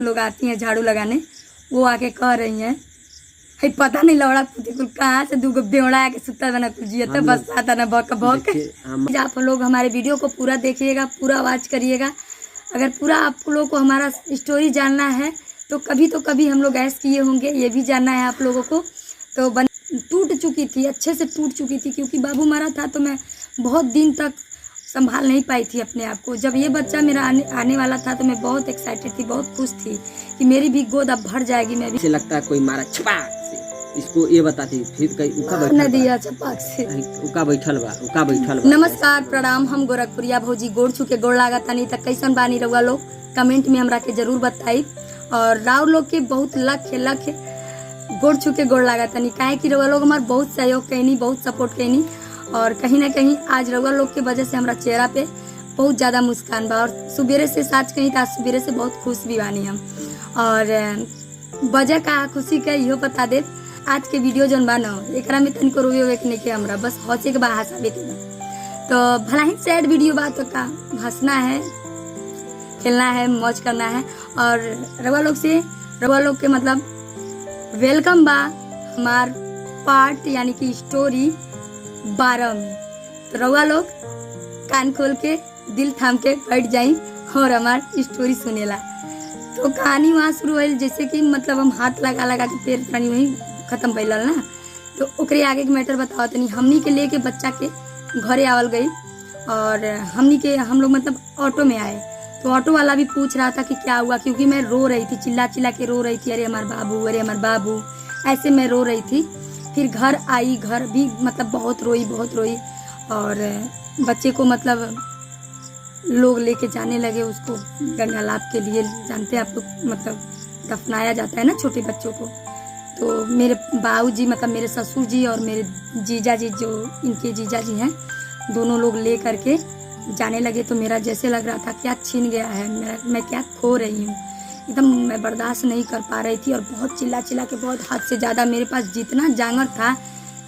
लोग आती हैं झाड़ू लगाने, वो आके कह रही हैं है पता नहीं लौड़ा कुछ कहाँ से दूगो बेवड़ा आके सुता बना कुछ तो बस आता ना भौक भौक। आप लोग हमारे वीडियो को पूरा देखिएगा, पूरा वॉच करिएगा। अगर पूरा आप लोगों को हमारा स्टोरी जानना है तो कभी हम लोग ऐश किए होंगे, ये भी जानना है आप लोगों को। तो टूट चुकी थी, अच्छे से टूट चुकी थी, क्योंकि बाबू मरा था तो मैं बहुत दिन तक संभाल नहीं पाई थी अपने आप को। जब ये बच्चा मेरा आने वाला था तो मैं बहुत एक्साइटेड थी, बहुत खुश थी कि मेरी भी गोद अब भर जाएगी। मैं भी लगता है कोई मारा छपाक से, इसको ये बताती फिर कहीं उका दिया छपाक से उका बैठल बा। नमस्कार प्रणाम, हम गोरखपुरिया भौजी गोड़ छुके गोड़ लागत नहीं तक कैसन बानी रहुआ लोग कमेंट में हमरा के जरूर बताई। और राव लोग के बहुत लख गोड़ छुके गोड़ लागत नहीं, काहे कि रहुआ लोग हमारे बहुत सहयोग कहनी, बहुत सपोर्ट कहनी। और कहीं ना कहीं आज रउआ लोग के वजह से हमारा चेहरा पे बहुत ज़्यादा मुस्कान बा। और सुबेरे से साच कहीं था, सुबेरे से बहुत खुश भी बानी हम। और वजह का खुशी का इहो बता दे, आज के वीडियो जौन बा न एकरा में तनिको रोवे वेक नहीं के, हमरा बस हंसे के बा हंसावे के बा। तो भला ही सैड वीडियो बा तो का हंसना है, खेलना है, मौज करना है। और रउआ लोग के मतलब वेलकम बा हमार पार्ट यानी कि स्टोरी 12 में। तो रउआ लोग कान खोल के दिल थाम के बैठ जाई और हमार स्टोरी सुनेला। तो कहानी वहाँ शुरू हुई जैसे कि मतलब हम हाथ लगा लगा के पैर पानी वहीं खत्म भइल ना। तो ओकरे आगे के मैटर बताओ तनी। हमनी के लेके बच्चा के घरे आवल गई और हम लोग मतलब ऑटो में आए। तो ऑटो वाला भी पूछ रहा था कि क्या हुआ, क्योंकि मैं रो रही थी, चिल्ला चिल्ला के रो रही थी, अरे हमार बाबू, ऐसे मैं रो रही थी। फिर घर आई, घर भी मतलब बहुत रोई। और बच्चे को मतलब लोग लेके जाने लगे उसको गंगा लाभ के लिए, जानते हैं आप लोग, मतलब दफनाया जाता है ना छोटे बच्चों को। तो मेरे बाबूजी मतलब मेरे ससुर जी और मेरे जीजा जी, जो इनके जीजा जी हैं, दोनों लोग ले करके जाने लगे। तो मेरा जैसे लग रहा था क्या छीन गया है, मैं क्या खो रही हूँ, एकदम मैं बर्दाश्त नहीं कर पा रही थी। और बहुत चिल्ला के बहुत हद से ज़्यादा मेरे पास जितना जांगर था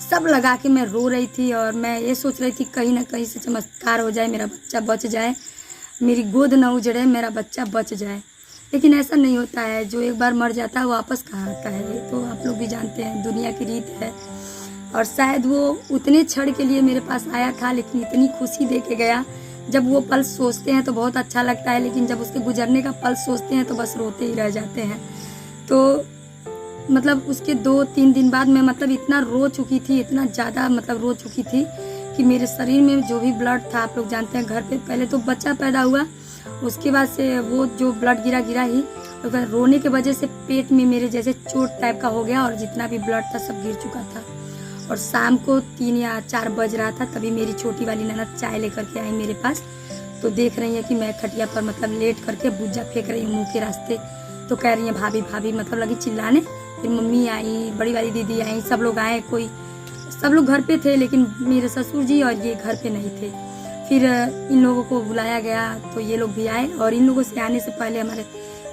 सब लगा के मैं रो रही थी। और मैं ये सोच रही थी कहीं ना कहीं से चमत्कार हो जाए, मेरा बच्चा बच जाए, मेरी गोद न उजड़े, मेरा बच्चा बच जाए। लेकिन ऐसा नहीं होता है, जो एक बार मर जाता है वापस कहाँ आता है, ये तो आप लोग भी जानते हैं, दुनिया की रीत है। और शायद वो उतने क्षण के लिए मेरे पास आया था, लेकिन इतनी खुशी दे के गया। जब वो पल सोचते हैं तो बहुत अच्छा लगता है, लेकिन जब उसके गुजरने का पल सोचते हैं तो बस रोते ही रह जाते हैं। तो मतलब उसके 2-3 दिन बाद मैं मतलब इतना रो चुकी थी, इतना ज़्यादा मतलब रो चुकी थी कि मेरे शरीर में जो भी ब्लड था, आप लोग जानते हैं घर पे पहले तो बच्चा पैदा हुआ, उसके बाद से वो जो ब्लड गिरा ही, तो रोने के वजह से पेट में मेरे जैसे चोट टाइप का हो गया और जितना भी ब्लड था सब गिर चुका था। और शाम को 3 या 4 बज रहा था, तभी मेरी छोटी वाली ननद चाय लेकर के आई मेरे पास। तो देख रही है कि मैं खटिया पर मतलब लेट करके भुज्जा फेंक रही हूँ मुँह के रास्ते। तो कह रही है भाभी मतलब लगी चिल्लाने। फिर मम्मी आई, बड़ी वाली दीदी आई, सब लोग आए, सब लोग घर पे थे, लेकिन मेरे ससुर जी और ये घर पे नहीं थे। फिर इन लोगों को बुलाया गया तो ये लोग भी आए। और इन लोगों से आने से पहले हमारे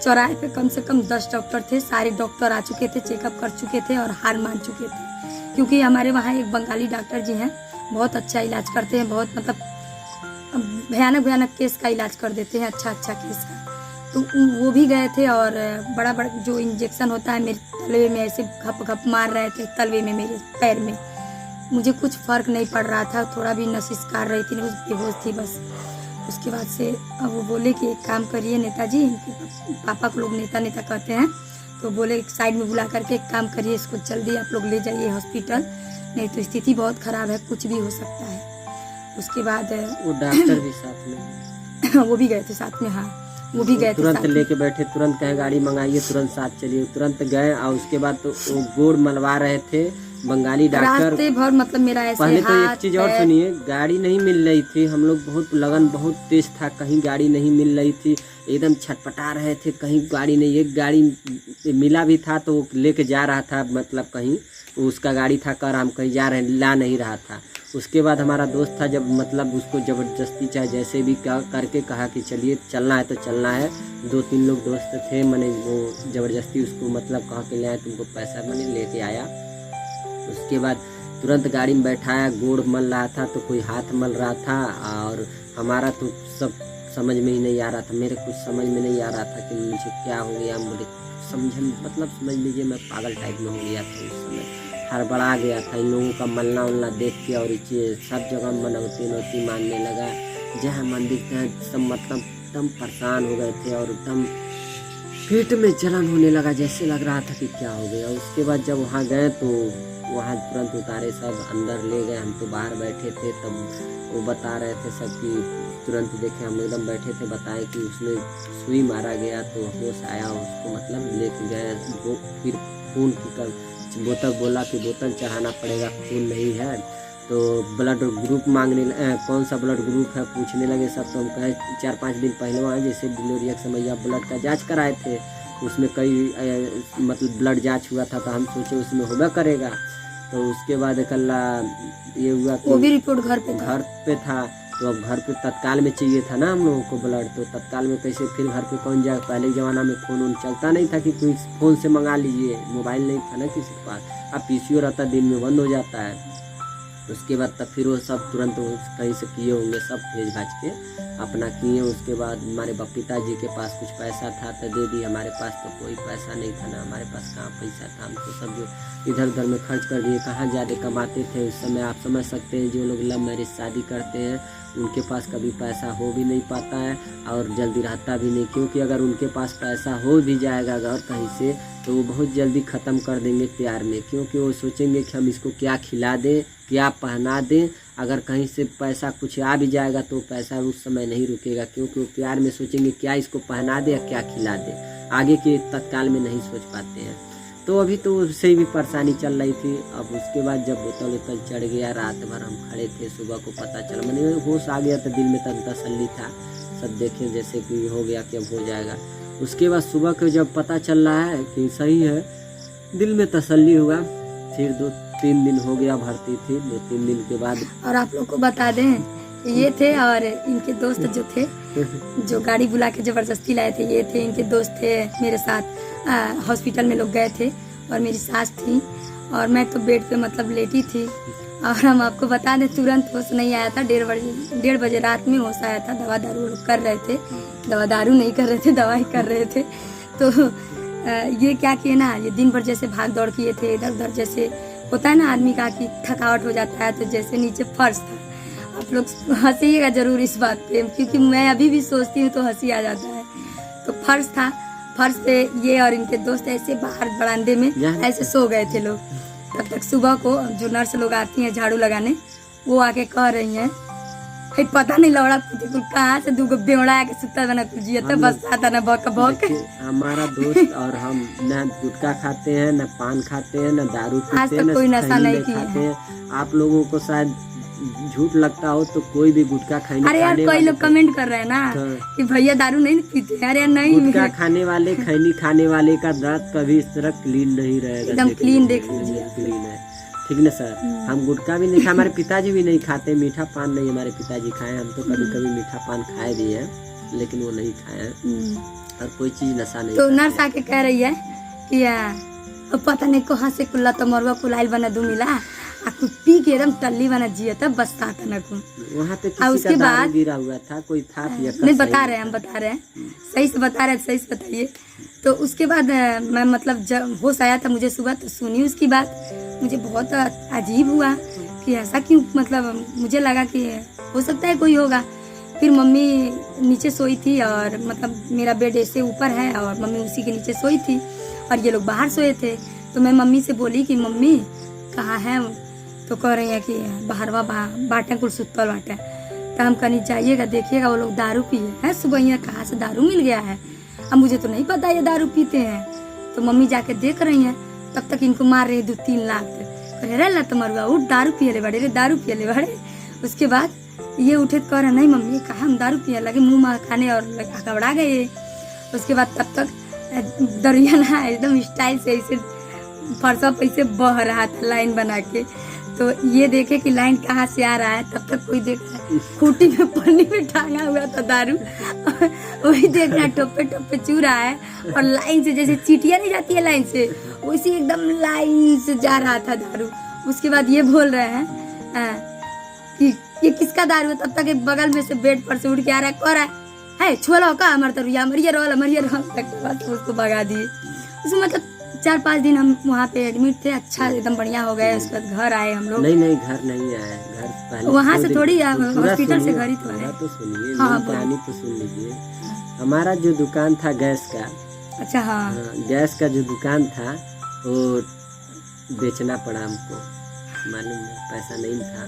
चौराहे पे कम से कम 10 डॉक्टर थे, सारे डॉक्टर आ चुके थे, चेकअप कर चुके थे और हार मान चुके थे। क्योंकि हमारे वहाँ एक बंगाली डॉक्टर जी हैं, बहुत अच्छा इलाज करते हैं, बहुत मतलब भयानक केस का इलाज कर देते हैं, अच्छा केस का। तो वो भी गए थे और बड़ा जो इंजेक्शन होता है मेरे तलवे में ऐसे घप मार रहे थे, तलवे में मेरे पैर में। मुझे कुछ फर्क नहीं पड़ रहा था, थोड़ा भी नशिश कर रही थी, बेहोश थी बस। उसके बाद से अब वो बोले कि एक काम करिए नेताजी, पापा को लोग नेता कहते हैं, तो बोले एक साइड में बुला करके एक काम करिए, इसको जल्दी आप लोग ले जाइए हॉस्पिटल, नहीं तो स्थिति बहुत खराब है, कुछ भी हो सकता है। उसके बाद वो डॉक्टर भी साथ में वो भी गए थे साथ में, हाँ वो भी गए थे, तुरंत लेके बैठे, तुरंत कहे गाड़ी मंगाइए, तुरंत साथ चलिए, तुरंत गए। और उसके बाद तो वो गोड़ मलवा रहे थे बंगाली डॉक्टर, रास्ते भर मतलब मेरा ऐसे पहले तो एक चीज और सुनिए, गाड़ी नहीं मिल रही थी, हम लोग बहुत लगन बहुत तेज था, कहीं गाड़ी नहीं मिल रही थी, एकदम छटपटा रहे थे, कहीं गाड़ी नहीं। एक गाड़ी मिला भी था तो वो लेके जा रहा था, मतलब कहीं उसका गाड़ी था, कर हम कहीं जा रहे हैं, ला नहीं रहा था। उसके बाद हमारा दोस्त था, जब मतलब उसको ज़बरदस्ती चाहे जैसे भी करके कहा कि चलिए चलना है तो चलना है। 2-3 लोग दोस्त थे, मैंने वो ज़बरदस्ती उसको मतलब कहा कि ले आए, तुमको पैसा मैंने लेके आया। उसके बाद तुरंत गाड़ी में बैठाया, गोड़ मल रहा था तो कोई हाथ मल रहा था, और हमारा तो सब समझ में ही नहीं आ रहा था, मेरे कुछ समझ में नहीं आ रहा था कि मुझे क्या हो गया। मुझे समझ लीजिए मैं पागल टाइप में हो गया था उस समय, हड़बड़ा गया था। इन लोगों का मलना उलना देख के और सब जगह मनौती मानने लगा, जहाँ मंदिर थे सब मतलब एकदम परेशान हो गए थे और एकदम पेट में जलन होने लगा, जैसे लग रहा था कि क्या हो गया। उसके बाद जब वहाँ गए तो वहाँ तुरंत उतारे, सब अंदर ले गए। हम तो बाहर बैठे थे, तब वो बता रहे थे सब कि तुरंत देखे, हम एकदम बैठे थे, बताए कि उसने सुई मारा गया तो होश आया, उसको मतलब लेके गए। वो फिर खून की बोतल बोला कि बोतल चढ़ाना पड़ेगा, खून नहीं है तो ब्लड ग्रुप मांगने, कौन सा ब्लड ग्रुप है पूछने लगे सब। तो हम कहे 4-5 दिन पहले वहाँ जैसे डिलीवरी के समय ब्लड का जांच कराए थे, उसमें कई मतलब ब्लड जांच हुआ था, तो हम सोचे उसमें होगा करेगा। तो उसके बाद कल ये हुआ कि वो भी रिपोर्ट घर पे था। तो अब घर पे तत्काल में चाहिए था ना हम लोगों को ब्लड, तो तत्काल में कैसे फिर घर पे कौन जाए। पहले के ज़माना में फ़ोन उन चलता नहीं था कि कोई फ़ोन से मंगा लीजिए, मोबाइल नहीं था ना किसी के पास। अब पीसीओ रहता दिन में बंद हो जाता है। उसके बाद तब फिर वो सब तुरंत कहीं से किए होंगे, सब भेज भाज के अपना किए। उसके बाद हमारे पिताजी के पास कुछ पैसा था तो दे दी, हमारे पास तो कोई पैसा नहीं था ना, हमारे पास कहाँ पैसा था। हम तो सब जो इधर उधर में खर्च कर दिए, कहाँ ज़्यादा कमाते थे उस समय। आप समझ सकते हैं जो लोग लव मैरिज शादी करते हैं उनके पास कभी पैसा हो भी नहीं पाता है और जल्दी रहता भी नहीं, क्योंकि अगर उनके पास पैसा हो भी जाएगा अगर कहीं से तो वो बहुत जल्दी ख़त्म कर देंगे प्यार में, क्योंकि वो सोचेंगे कि हम इसको क्या खिला दें, क्या पहना दें। अगर कहीं से पैसा कुछ आ भी जाएगा तो पैसा उस समय नहीं रुकेगा, क्योंकि वो प्यार में सोचेंगे क्या इसको पहना दे या क्या खिला दे, आगे के तत्काल में नहीं सोच पाते हैं। तो अभी तो उससे भी परेशानी चल रही थी। अब उसके बाद जब बोतल चढ़ गया, रात भर हम खड़े थे, सुबह को पता चला, मैंने होश आ गया तो दिल में तब तसल्ली था, सब देखे जैसे कि हो गया कि अब हो जाएगा। उसके बाद सुबह को जब पता चल रहा है कि सही है, दिल में तसल्ली हुआ। फिर 2-3 दिन हो गया, भर्ती थी। 2-3 दिन के बाद और आप लोग को बता दें ये थे और इनके दोस्त जो थे जो गाड़ी बुला के जबरदस्ती लाए थे, ये थे इनके दोस्त थे मेरे साथ। हॉस्पिटल में लोग गए थे और मेरी सास थी और मैं तो बेड पे मतलब लेटी थी। और हम आपको बता दें तुरंत होश नहीं आया था, 1:30 बजे रात में होश आया था। दवा दारू लोग कर रहे थे, दवा दारू नहीं कर रहे थे, दवाई कर रहे थे। तो ये क्या किए ना, ये दिन भर जैसे भाग दौड़ किए थे, इधर उधर जैसे होता है ना आदमी का कि थकावट हो जाता है, तो जैसे नीचे फर्श था। आप लोग हंसीएगा जरूर इस बात पे, क्योंकि मैं अभी भी सोचती हूँ तो हंसी आ जाता है। तो फर्श था, फर्श पे ये और इनके दोस्त ऐसे बाहर बरामदे में ऐसे सो गए थे लोग। तब तक सुबह को जो नर्स लोग आती हैं झाड़ू लगाने, वो आके कह रही हैं पता नहीं लौड़ा कहाँ से दूगो बेवड़ा आके सुता बना कुजिया था, बस आता ना भौक भौक। हमारा दोस्त और हम न गुटखा खाते हैं, न पान खाते हैं, न दारू पीते हैं, कोई नशा नहीं खाते हैं। आप लोगों को शायद झूठ लगता हो तो कोई भी गुटखा खाने, अरे यार कोई लोग कमेंट कर रहे हैं ना कि भैया दारू नहीं पीते। अरे नहीं, गुटखा खाने वाले, खैनी खाने वाले का दांत कभी इस तरह क्लीन नहीं रहेगा, एकदम क्लीन देख लीजिए, क्लीन है। ठीक ना सर, हम गुटखा भी नहीं खाए, हमारे पिताजी भी नहीं खाते, मीठा पान नहीं हमारे पिताजी खाए। हम तो कभी कभी मीठा पान खाए भी हैं, लेकिन वो नहीं खाए हैं और कोई चीज नशा नहीं। तो नर्स आके कह रही है कि पता नहीं कहाँ से कुल्ला तो मरवा कुलाइल बना दू मिला आ कुछ पी के एकदम टल्ली बना जिया था, बस आता ना को वहाँ पे किसी का दारू गिरा हुआ था, कोई था नहीं, बता रहे हैं हम, बता रहे हैं, सही से बता रहे हैं, सही से बताइए। तो उसके बाद मैं मतलब जब होश आया था मुझे सुबह, तो सुनी उसकी बात, मुझे बहुत अजीब हुआ कि ऐसा क्यों, मतलब मुझे लगा कि हो सकता है कोई होगा। फिर मम्मी नीचे सोई थी और मतलब मेरा बेड ऐसे ऊपर है और मम्मी उसी के नीचे सोई थी और ये लोग बाहर सोए थे। तो मैं मम्मी से बोली कि मम्मी कहाँ है, तो कह रही है कि बाहरवा बाटे कुल सुतल बाटे। तो हम कहीं जाइएगा देखिएगा, वो लोग दारू पिए हैं सुबह, यहाँ कहाँ से दारू मिल गया है, अब मुझे तो नहीं पता ये दारू पीते हैं। तो मम्मी जाके देख रही हैं, तब तक इनको मार रही 2-3 लाख। कह रहे ला तुम्हारा उठ, दारू पिए बड़े रे, दारू पिए बड़े। उसके बाद ये उठे तो कह रहे नहीं मम्मी कहा हम दारू पिए, लगे मुँह माँ खाने और घबरा गए। उसके बाद तब तक दरिया ना एकदम स्टाइल से ऐसे फरसा पैसे बह रहा था लाइन बना के। तो ये देखे कि लाइन कहाँ से आ रहा है, तब तक कोई देख रहा है खूटी में पन्नी में टांगा हुआ था दारू, वही देख रहा है टोपे टोपे चू रहा है और लाइन से जैसे चीटियां नहीं जाती है लाइन से, वैसे एकदम लाइन से जा रहा था दारू। उसके बाद ये बोल रहे हैं कि ये किसका दारू है। तब तक एक बगल में से बेड पर से उठ के आ रहा है, कह रहा है है छोला का हमारे तरुआ मरिया रोल बस उसको भगा दिए। उसमें मतलब 4-5 दिन हम वहाँ पे एडमिट थे, अच्छा एकदम बढ़िया हो गए। उसके बाद घर आए हम लोग। नहीं घर नहीं आए, घर पहले वहाँ से 2 दिन थोड़ी पूरा हॉस्पिटल से सुनिए, घर ही तो आए। पूरा तो सुनिए, हाँ, मेरी कहानी तो सुन लीजिए। हमारा जो दुकान था गैस का, अच्छा हाँ हाँ, गैस का जो दुकान था वो बेचना पड़ा हमको, मालूम है पैसा नहीं था,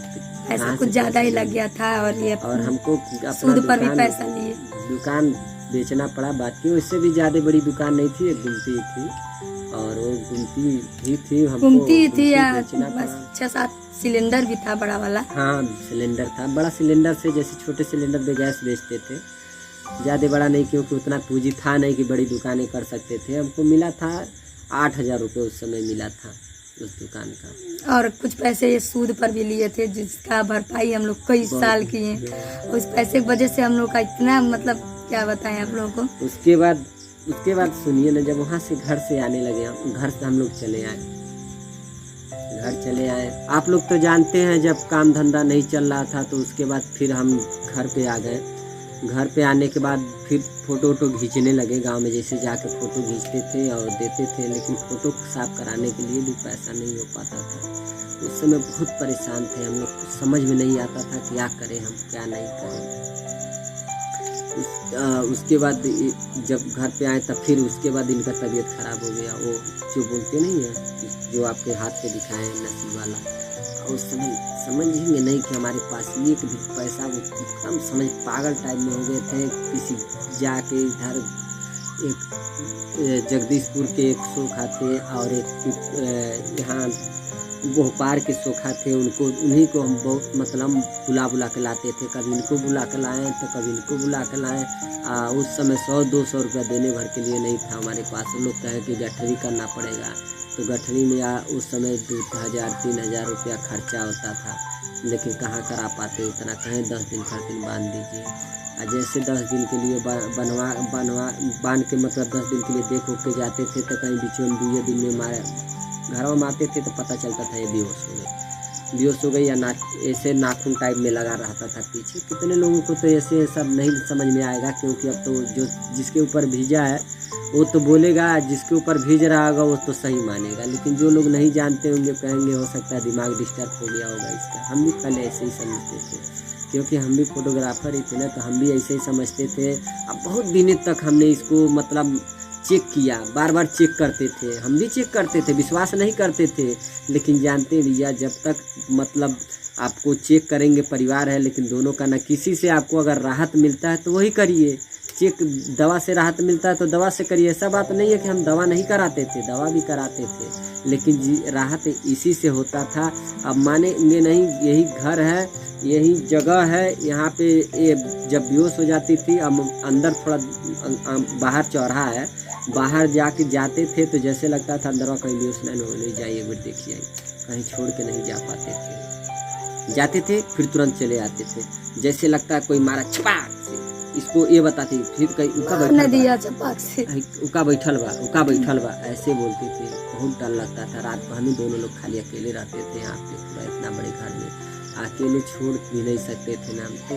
ऐसा कहाँ कुछ से ज्यादा ही पैसा लग गया था। और हमको अपना सूद पर भी दुकान पैसा लिए। दुकान बेचना पड़ा। बाकी उससे भी ज्यादा बड़ी दुकान नहीं थी, एक गुमती थी, और वो गुमती ही थी, हमको घूमती थी या बेचना बस पड़ा। 6-7 सिलेंडर भी था बड़ा वाला। हाँ सिलेंडर था, बड़ा सिलेंडर से जैसे छोटे सिलेंडर में गैस बेचते थे, ज़्यादा बड़ा नहीं, क्योंकि उतना पूंजी था नहीं कि बड़ी दुकानें कर सकते थे। हमको मिला था 8,000 रुपये उस समय मिला था उस दुकान का, और कुछ पैसे ये सूद पर भी लिए थे, जिसका भरपाई हम लोग कई साल किए। उस पैसे की वजह से हम लोग का इतना मतलब क्या बताएं आप लोगों को। उसके बाद सुनिए ना, जब वहाँ से घर से आने लगे, घर से हम लोग चले आए। आप लोग तो जानते हैं जब काम धंधा नहीं चल रहा था तो उसके बाद फिर हम घर पे आ गए। घर पे आने के बाद फिर फोटो वोटो खींचने लगे गांव में, जैसे जाके फोटो खींचते थे और देते थे, लेकिन फोटो साफ कराने के लिए भी पैसा नहीं हो पाता था। उस समय बहुत परेशान थे हम लोग, कुछ समझ में नहीं आता था क्या करें हम, क्या नहीं करें। उसके बाद जब घर पे आए तब फिर उसके बाद इनका तबीयत खराब हो गया। वो जो बोलते नहीं है, जो आपके हाथ पे दिखाए नसीब वाला, उस समय समझेंगे नहीं कि हमारे पास एक भी पैसा, वो एकदम समझ पागल टाइप में हो गए थे। किसी जाके इधर एक जगदीशपुर के एक सोखा थे और एक यहाँ भोपाल के सोखा थे, उन्हीं को हम बहुत मतलब बुला के लाते थे। कभी इनको बुला के लाए तो कभी इनको बुला के लाए। उस समय 100-200 रुपया देने भर के लिए नहीं था हमारे पास। वो लोग कहें कि गठरी करना पड़ेगा, तो गठरी में उस समय 2,000-3,000 रुपया खर्चा होता था, लेकिन कहाँ करा पाते उतना। कहें 10 दिन 10 दिन बांध दीजिए, जैसे 10 दिन के लिए बांध के मतलब 10 दिन के लिए देख के जाते थे, तो कहीं बीचों में 2 दिन में हमारे घरों में आते थे तो पता चलता था ये बेहोश हो गई या ऐसे नाखून टाइप में लगा रहता था पीछे। कितने लोगों को तो ऐसे सब नहीं समझ में आएगा, क्योंकि अब तो जो जिसके ऊपर भेजा है वो तो बोलेगा, जिसके ऊपर भेज रहा होगा वो तो सही मानेगा, लेकिन जो लोग नहीं जानते होंगे कहेंगे हो सकता है दिमाग डिस्टर्ब हो गया होगा इसका। हम भी पहले ऐसे ही समझते थे, क्योंकि हम भी फोटोग्राफर ही थे ना, तो हम भी ऐसे ही समझते थे। अब बहुत दिनों तक हमने इसको मतलब चेक किया, बार बार चेक करते थे, हम भी चेक करते थे, विश्वास नहीं करते थे, लेकिन जानते भैया जब तक मतलब आपको चेक करेंगे, परिवार है, लेकिन दोनों का ना किसी से आपको अगर राहत मिलता है तो वही करिए। चेक दवा से राहत मिलता है तो दवा से करिए। ऐसा बात नहीं है कि हम दवा नहीं कराते थे, दवा भी कराते थे, लेकिन राहत इसी से होता था। अब मानेंगे नहीं, यही घर है, यही जगह है, यहाँ पे ये जब बेहोश हो जाती थी, अब अंदर थोड़ा बाहर चौराहा है, बाहर जाते थे तो जैसे लगता था अंदर कहीं बेहोश नहीं होने जाइए, एक बार देखिए, कहीं छोड़ के नहीं जा पाते थे। जाते थे फिर तुरंत चले आते थे, जैसे लगता है कोई मारा छपाक से, इसको ये बताती फिर कहीं उका बैठल बा ऐसे बोलते थे। बहुत डर लगता था। रात को हम दोनों लोग खाली अकेले रहते थे यहाँ पे, पूरा इतना बड़े घर में अकेले छोड़ भी नहीं सकते थे ना। तो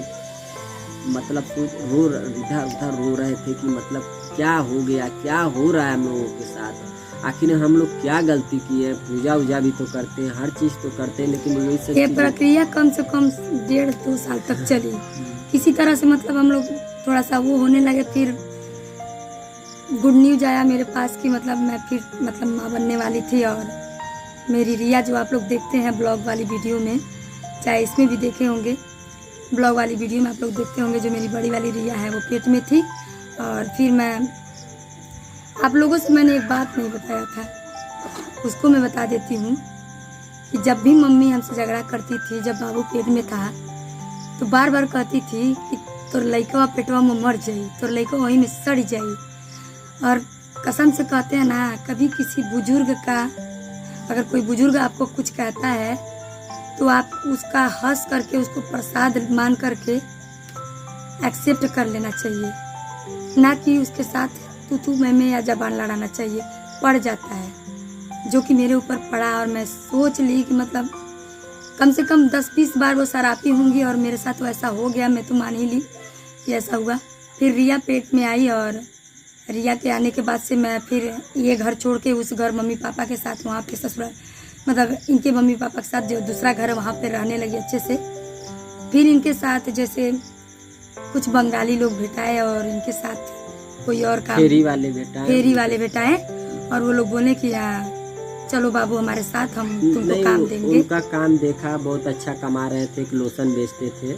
मतलब इधर उधर रो रहे थे कि मतलब क्या हो गया, क्या हो रहा है हम लोगों के साथ, आखिर हम लोग क्या गलती की है। पूजा उजा भी तो करते हैं, हर चीज तो करते हैं, लेकिन वही सब ये प्रक्रिया कम से कम 1.5-2 साल तक चली। किसी तरह से मतलब हम लोग थोड़ा सा वो होने लगे। फिर गुड न्यूज आया मेरे पास कि मतलब मैं फिर मतलब माँ बनने वाली थी। और मेरी रिया जो आप लोग देखते हैं ब्लॉग वाली वीडियो में, चाहे इसमें भी देखे होंगे, ब्लॉग वाली वीडियो में आप लोग देखते होंगे, जो मेरी बड़ी वाली रिया है वो पेट में थी। और फिर मैं आप लोगों से मैंने एक बात नहीं बताया था, उसको मैं बता देती हूँ कि जब भी मम्मी हमसे झगड़ा करती थी, जब बाबू पेट में था, तो बार बार कहती थी कि तोर लइकवा पेटवा में मर जाई, तोर लइकवा वहीं में सड़ जाई। और कसम से कहते हैं ना, कभी किसी बुजुर्ग का, अगर कोई बुजुर्ग आपको कुछ कहता है तो आप उसका हंस करके, उसको प्रसाद मान करके एक्सेप्ट कर लेना चाहिए, ना कि उसके साथ तू मैं या जबान लड़ाना चाहिए। पड़ जाता है, जो कि मेरे ऊपर पड़ा। और मैं सोच ली कि मतलब कम से कम 10-20 बार वो शराबी होंगी और मेरे साथ वो ऐसा हो गया। मैं तो मान ही ली कि ऐसा हुआ। फिर रिया पेट में आई और रिया के आने के बाद से मैं फिर ये घर छोड़ के उस घर मम्मी पापा के साथ वहाँ पे ससुराल मतलब इनके मम्मी पापा के साथ जो दूसरा घर है वहाँ पे रहने लगी अच्छे से। फिर इनके साथ जैसे कुछ बंगाली लोग भेटाए और इनके साथ कोई और काम फेरी वाले भेटाए और वो लोग बोले कि चलो बाबू हमारे साथ हम तुमको काम देंगे। उनका काम देखा, बहुत अच्छा कमा रहे थे, एक लोशन बेचते थे।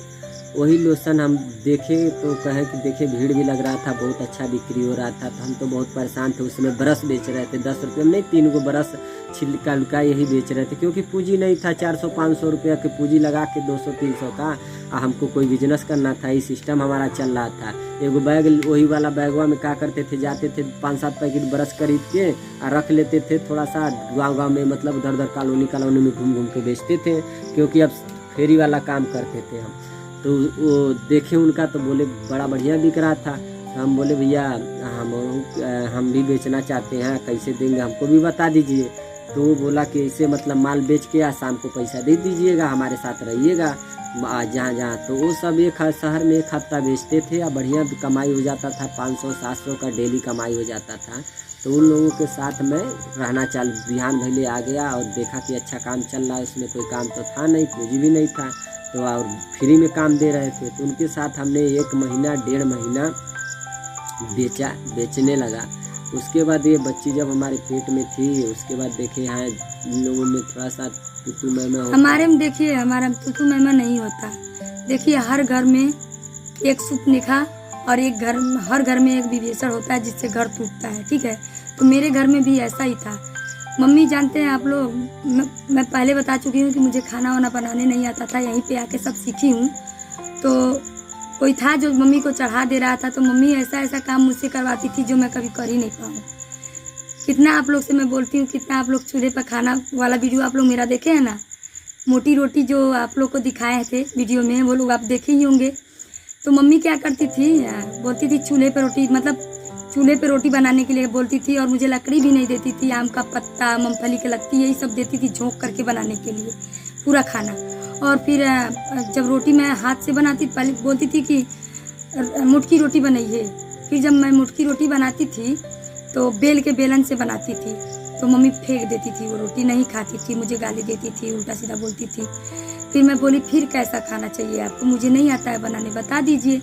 वही लोशन हम देखे तो कहे कि देखे भीड़ भी लग रहा था, बहुत अच्छा बिक्री हो रहा था। तो हम तो बहुत परेशान थे। उसमें ब्रश बेच रहे थे 10 रुपये में, नहीं 3 गो ब्रश छिलका उलका यही बेच रहे थे, क्योंकि पूंजी नहीं था। 400-500 रुपया की पूंजी लगा के 200-300 का हमको कोई बिजनेस करना था। ये सिस्टम हमारा चल रहा था। एगो बैग, वही वाला बैगवा में क्या करते थे, जाते थे 5-7 पैकेट ब्रश खरीद के और रख लेते थे। थोड़ा सा गाँव में मतलब उधर उधर कॉलोनी में घूम के बेचते थे, क्योंकि अब फेरी वाला काम करते थे हम। तो वो देखे उनका तो बोले बड़ा बढ़िया बिक रहा था। हम बोले भैया हम भी बेचना चाहते हैं, कैसे देंगे हमको भी बता दीजिए। तो वो बोला कि ऐसे मतलब माल बेच के या शाम को पैसा दे दीजिएगा, हमारे साथ रहिएगा जहाँ। तो वो सब एक शहर में 1 हफ्ता बेचते थे और बढ़िया कमाई हो जाता था। 500-700 का डेली कमाई हो जाता था। तो उन लोगों के साथ मैं रहना चालू, बिहान भले आ गया और देखा कि अच्छा काम चल रहा है। उसमें कोई काम तो था नहीं, पूंजी भी नहीं था, तो और फ्री में काम दे रहे थे। तो उनके साथ हमने 1 महीना 1.5 महीना बेचने लगा। उसके बाद ये बच्ची जब हमारे पेट में थी, उसके बाद देखे यहाँ इन लोगों में थोड़ा सा तुतु मैमा होता। हमारे में देखिए हमारा तुतु मैमा नहीं होता। देखिए हर घर में एक सुपनेखा और हर घर में एक विभीषण होता है जिससे घर टूटता है, ठीक है। तो मेरे घर में भी ऐसा ही था। मम्मी जानते हैं आप लोग, मैं पहले बता चुकी हूँ कि मुझे खाना वाना बनाने नहीं आता था, यहीं पे आके सब सीखी हूँ। तो कोई था जो मम्मी को चढ़ा दे रहा था, तो मम्मी ऐसा काम मुझसे करवाती थी जो मैं कभी कर ही नहीं पाऊँ। कितना आप लोग से मैं बोलती हूँ, कितना आप लोग चूल्हे पर खाना वाला वीडियो आप लोग मेरा देखे हैं ना, मोटी रोटी जो आप लोग को दिखाए थे वीडियो में, वो लोग आप देखे ही होंगे। तो मम्मी क्या करती थी, बोलती थी चूल्हे पर रोटी, मतलब चूल्हे पे रोटी बनाने के लिए बोलती थी, और मुझे लकड़ी भी नहीं देती थी। आम का पत्ता, मूंगफली की लत्ती, यही सब देती थी झोंक करके बनाने के लिए पूरा खाना। और फिर जब रोटी मैं हाथ से बनाती, पहले बोलती थी कि मुटकी रोटी बनाइए। फिर जब मैं मुटकी रोटी बनाती थी तो बेल के बेलन से बनाती थी, तो मम्मी फेंक देती थी, वो रोटी नहीं खाती थी, मुझे गाली देती थी, उल्टा सीधा बोलती थी। फिर मैं बोली फिर कैसा खाना चाहिए आपको, मुझे नहीं आता है बनाने, बता दीजिए।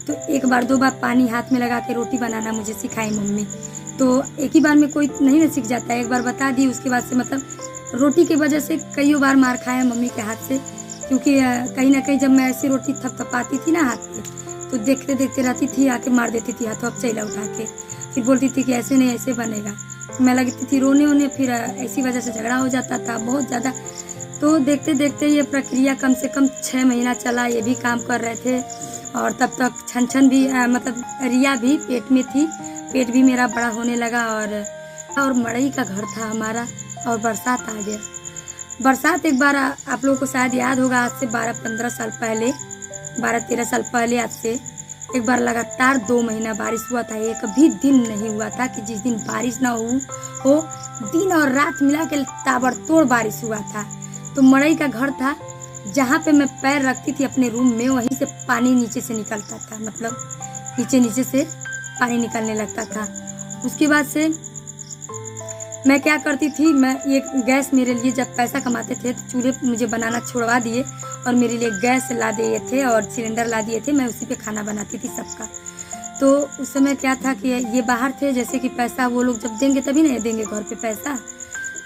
तो 1 बार 2 बार पानी हाथ में लगा के रोटी बनाना मुझे सिखाई मम्मी। तो एक ही बार में कोई नहीं ना सीख जाता है, 1 बार बता दी, उसके बाद से मतलब रोटी की वजह से कई बार मार खाया मम्मी के हाथ से। क्योंकि कहीं ना कहीं जब मैं ऐसी रोटी थपथपाती थी ना हाथ पे, तो देखते देखते रहती थी, आके मार देती थी हाथों अब चैला उठा के। फिर बोलती थी कि ऐसे नहीं ऐसे बनेगा। मैं लगती थी रोने, फिर ऐसी वजह से झगड़ा हो जाता था बहुत ज़्यादा। तो देखते देखते ये प्रक्रिया कम से कम 6 महीना चला, ये भी काम कर रहे थे। और तब तक छन भी मतलब रिया भी पेट में थी, पेट भी मेरा बड़ा होने लगा। और मड़ई का घर था हमारा, और बरसात आ गया। बरसात एक बार आप लोगों को शायद याद होगा, आज से 12-15 साल पहले, 12-13 साल पहले आज से एक बार लगातार 2 महीना बारिश हुआ था। एक भी दिन नहीं हुआ था कि जिस दिन बारिश ना हो, दिन और रात मिला के ताबड़तोड़ बारिश हुआ था। तो मड़ई का घर था, जहाँ पे मैं पैर रखती थी अपने रूम में, वहीं से पानी नीचे से निकलता था, मतलब नीचे से पानी निकलने लगता था। उसके बाद से मैं क्या करती थी, मैं ये गैस मेरे लिए जब पैसा कमाते थे तो चूल्हे मुझे बनाना छुड़वा दिए और मेरे लिए गैस ला दिए थे और सिलेंडर ला दिए थे। मैं उसी पे खाना बनाती थी सबका। तो उस समय क्या था कि ये बाहर थे, जैसे कि पैसा वो लोग जब देंगे तभी नहीं देंगे घर पे पैसा,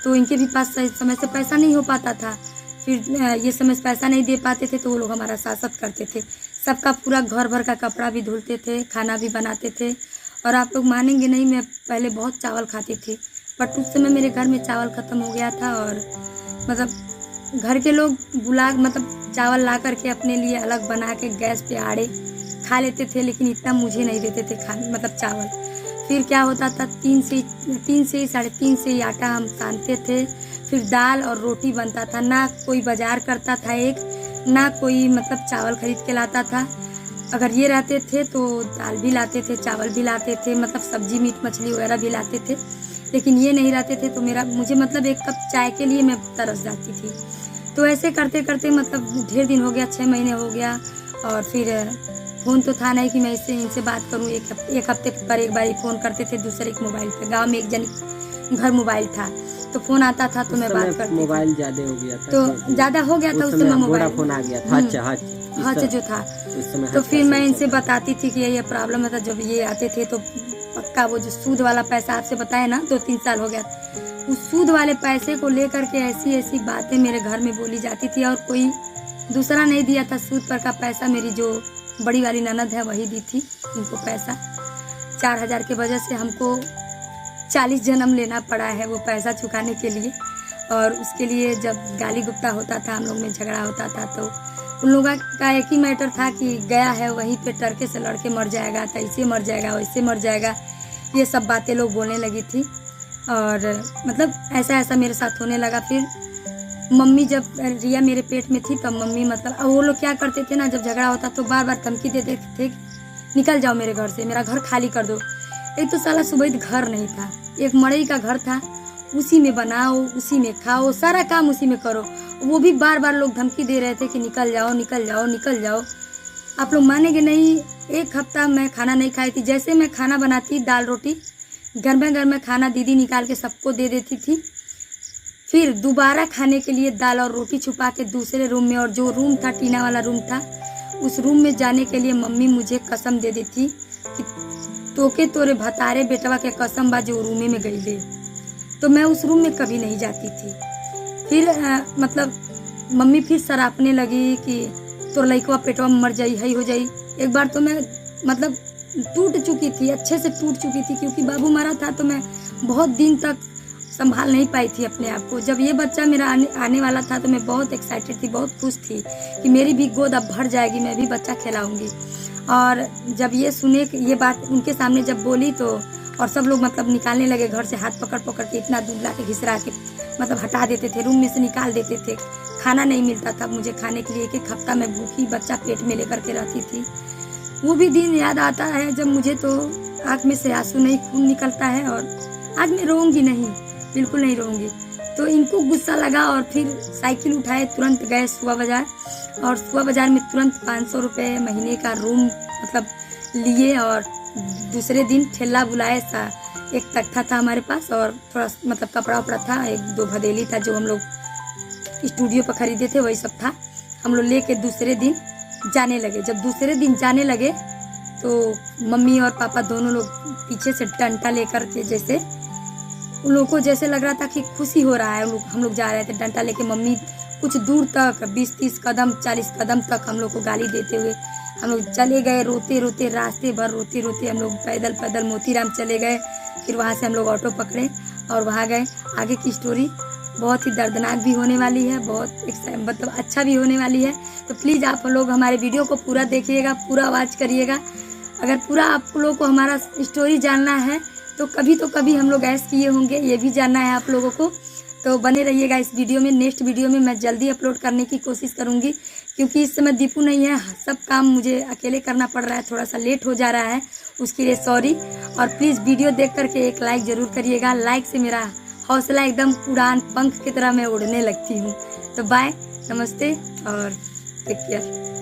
तो इनके भी पास सही समय से पैसा नहीं हो पाता था। फिर ये समय से पैसा नहीं दे पाते थे तो वो लोग हमारा शासक करते थे। सबका पूरा घर भर का कपड़ा भी धुलते थे, खाना भी बनाते थे। और आप लोग मानेंगे नहीं, मैं पहले बहुत चावल खाती थी, बट उस समय मेरे घर में चावल ख़त्म हो गया था। और मतलब घर के लोग मतलब चावल ला करके अपने लिए अलग बना के गैस पे आड़े खा लेते थे, लेकिन इतना मुझे नहीं देते थे खाने, मतलब चावल। फिर क्या होता था, 3 से 3.5 से ही आटा हम सानते थे, फिर दाल और रोटी बनता था। ना कोई बाजार करता था, ना कोई मतलब चावल खरीद के लाता था। अगर ये रहते थे तो दाल भी लाते थे, चावल भी लाते थे, मतलब सब्जी मीट मछली वगैरह भी लाते थे। लेकिन ये नहीं रहते थे तो मुझे मतलब 1 कप चाय के लिए मैं तरस जाती थी। तो ऐसे करते करते मतलब ढेर दिन हो गया, 6 महीने हो गया। और फिर फ़ोन तो था नहीं कि मैं इससे इनसे बात करूँ। एक हफ्ते पर एक बार ही फ़ोन करते थे दूसरे के मोबाइल पे। गांव में एक जन घर मोबाइल था तो फ़ोन आता था तो मैं बात करती। मोबाइल ज्यादा हो गया था, तो ज़्यादा हो गया था उस समय मोबाइल, फोन आ गया था। अच्छा हच जो था उस समय। तो फिर मैं इनसे बताती थी कि ये प्रॉब्लम है। जब ये आते थे तो पक्का वो जो सूद वाला पैसा आपसे बताया ना 2-3 साल हो गया, उस सूद वाले पैसे को लेकर के ऐसी ऐसी बातें मेरे घर में बोली जाती थी। और कोई दूसरा नहीं दिया था सूद पर का पैसा, मेरी जो बड़ी वाली ननद है वही दी थी इनको पैसा। 4,000 की वजह से हमको 40 जन्म लेना पड़ा है वो पैसा चुकाने के लिए। और उसके लिए जब गाली गुप्ता होता था, हम लोग में झगड़ा होता था, तो उन लोगों का एक ही मैटर था कि गया है वहीं पे टरके से लड़के मर जाएगा, तो ऐसे मर जाएगा वैसे मर जाएगा, ये सब बातें लोग बोलने लगी थी। और मतलब ऐसा मेरे साथ होने लगा। फिर मम्मी जब रिया मेरे पेट में थी तब मम्मी मतलब वो लोग क्या करते थे ना, जब झगड़ा होता तो बार बार धमकी देते थे निकल जाओ मेरे घर से, मेरा घर खाली कर दो। एक तो साला सुबह घर नहीं था, एक मड़ई का घर था, उसी में बनाओ, उसी में खाओ, सारा काम उसी में करो। वो भी बार बार लोग धमकी दे रहे थे कि निकल जाओ निकल जाओ निकल जाओ। आप लोग मानेंगे नहीं, एक हफ्ता मैं खाना नहीं खाई थी। जैसे मैं खाना बनाती दाल रोटी, घर में खाना दीदी निकाल के सबको दे देती थी। फिर दोबारा खाने के लिए दाल और रोटी छुपा के दूसरे रूम में, और जो रूम था टीना वाला रूम था, उस रूम में जाने के लिए मम्मी मुझे कसम दे दी थी कि तोके तोरे भतारे बेटवा के कसम बा जो रूमे में गई ले। तो मैं उस रूम में कभी नहीं जाती थी। फिर मतलब मम्मी फिर सरापने लगी कि तोर लइकवा पेटवा में मर जाई, हई हो जाई। एक बार तो मैं मतलब टूट चुकी थी, अच्छे से टूट चुकी थी, क्योंकि बाबू मरा था तो मैं बहुत दिन तक संभाल नहीं पाई थी अपने आप को। जब ये बच्चा मेरा आने वाला था तो मैं बहुत एक्साइटेड थी, बहुत खुश थी कि मेरी भी गोद अब भर जाएगी, मैं भी बच्चा खिलाऊंगी। और जब ये सुने ये बात उनके सामने जब बोली तो और सब लोग मतलब निकालने लगे घर से, हाथ पकड़ पकड़ के इतना दूध ला के घिसरा के मतलब हटा देते थे, रूम में से निकाल देते थे। खाना नहीं मिलता था मुझे खाने के लिए, एक हफ्ता मैं भूखी बच्चा पेट में लेकर के रहती थी। वो भी दिन याद आता है जब मुझे तो आँख में से आंसू नहीं खून निकलता है। और आज मैं रोऊंगी नहीं, बिल्कुल नहीं रोऊंगी। तो इनको गुस्सा लगा और फिर साइकिल उठाए, तुरंत गए सुआ बाजार, और सुआ बाजार में तुरंत 500 रुपये महीने का रूम मतलब लिए। और दूसरे दिन ठेला बुलाए, एक तख्ता था हमारे पास और थोड़ा मतलब कपड़ा उपड़ा था, 1-2 भदेली था जो हम लोग स्टूडियो पर खरीदे थे, वही सब था। हम लोग लेके दूसरे दिन जाने लगे। जब दूसरे दिन जाने लगे तो मम्मी और पापा दोनों लोग पीछे से डंडा लेकर के, जैसे उन लोगों को जैसे लग रहा था कि खुशी हो रहा है, हम लोग जा रहे थे डंडा लेके। मम्मी कुछ दूर तक 20-30 कदम 40 कदम तक हम लोग को गाली देते हुए हम लोग चले गए, रोते रोते रास्ते भर रोते रोते हम लोग पैदल मोतीराम चले गए। फिर वहाँ से हम लोग ऑटो पकड़े और वहाँ गए। आगे की स्टोरी बहुत ही दर्दनाक भी होने वाली है, बहुत मतलब अच्छा भी होने वाली है। तो प्लीज़ आप लोग हमारे वीडियो को पूरा देखिएगा, पूरा वॉच करिएगा। अगर पूरा आप लोगों को हमारा स्टोरी जानना है तो कभी हम लोग ऐश किए होंगे, ये भी जानना है आप लोगों को। तो बने रहिएगा इस वीडियो में। नेक्स्ट वीडियो में मैं जल्दी अपलोड करने की कोशिश करूँगी, क्योंकि इस समय दीपू नहीं है, सब काम मुझे अकेले करना पड़ रहा है, थोड़ा सा लेट हो जा रहा है, उसके लिए सॉरी। और प्लीज़ वीडियो देख करके एक लाइक ज़रूर करिएगा। लाइक से मेरा हौसला एकदम उड़ान पंख की तरह मैं उड़ने लगती हूँ। तो बाय, नमस्ते और टेक केयर।